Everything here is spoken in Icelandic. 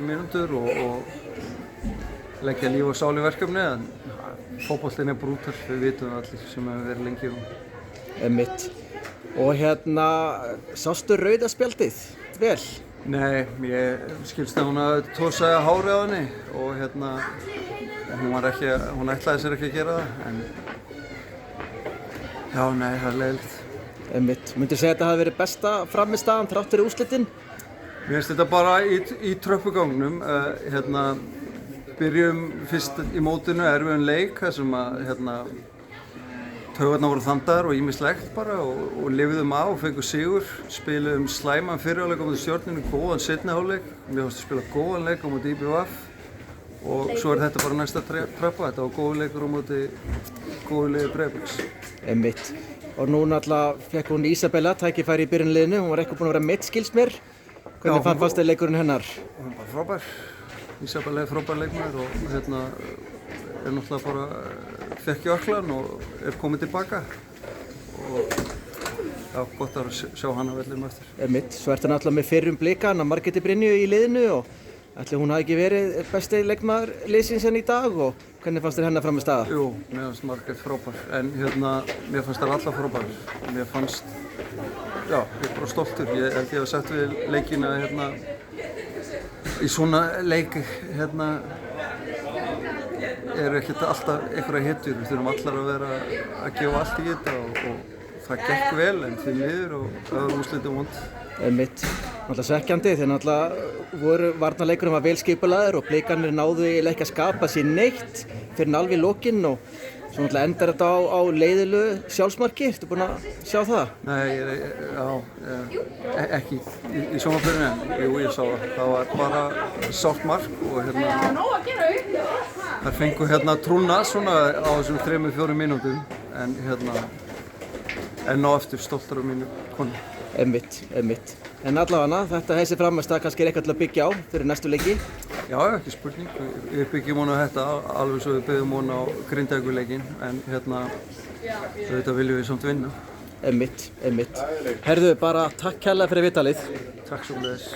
mínútur og leggja líf og sál í verkefni en fótboltinn brútal, við vitum allir sem hefur verið lengi í hún. Einmitt. Og sástu rauða spjaldið? Vel? Nei, ég skilst að hún hafði tosaði hárið á henni og hún ætlaði sér ekki að gera það en já, nei, það er leiðilegt. Einmitt. Myndirðu segja að þetta hafi verið besta frammistaðan þrátt fyrir úrslitin? Mér finnst þetta bara í tröppugangnum, byrjum fyrst í mótinu erfiðan leik þar sem taugarnar voru þandar og ýmislegt bara og lifðum á og fengum sigur, spiluðum slæman fyrri hálfleik á móti Stjörnunni, góðan seinni hálfleik, mér fannst að spila góðan leik á móti IBVF og svo þetta bara næsta trappa, þetta var góður leikur á móti góðu liði Breiðabliks. Einmitt. Og nú náttúrulega fekk hún Ísabella tækifæri í byrjunarliðinu, hún var ekki búin að vera meidd skilst mér. Hvernig fannst þér leikurinn hennar? Hún var bara frábær. Ísabella frábær leikmaður og náttúrulega bara fekk í öklan og komin tilbaka og já, gott að sjá hana vellinum eftir. Einmitt. Svo ertu náttúrulega með fyrrum blika, Margréti Brynju í liðinu og ætli hún hafi ekki verið besti leikmaður liðsins enn í dag og hvernig fannst þér hennar fram með staða? Jú, mér fannst Margrét frábær en mér fannst þær allar frábær. Mér fannst, já, ég er bara stoltur. Ég held ég hafi sagt við leikina í svona leik eru ekkert alltaf einhverja hetjur. Við þurfum allar að vera að gefa allt í þetta og það gekk vel en því miður og það var úrslitið vond. Einmitt. Náttúrulega svekkjandi þegar náttúrulega varnarleikurinn var vel skipulagður og blikarnir náðu eiginlega ekki að skapa sér neitt fyrir alveg í lokin og svo náttúrulega endar þetta á leiðilegu sjálfsmarki. Ertu búinn að sjá það? Nei, ekki í sjónvarpinu en jú, ég sá það. Það var bara sárt mark og þær fengu trúna svona á þessum 3-4 mínútum en ná eftir stoltar af mínu konu. Einmitt. En allavega þessi frammistaða kannski eitthvað til að byggja á fyrir næstu leiki? Já, ekki spurning. Við byggjum hún á þetta alveg svo við byggjum hún á Grindavíkurleikinn en þetta viljum við samt vinna. Einmitt. Herðu, bara takk kærlega fyrir viðtalið. Takk sömuleiðis.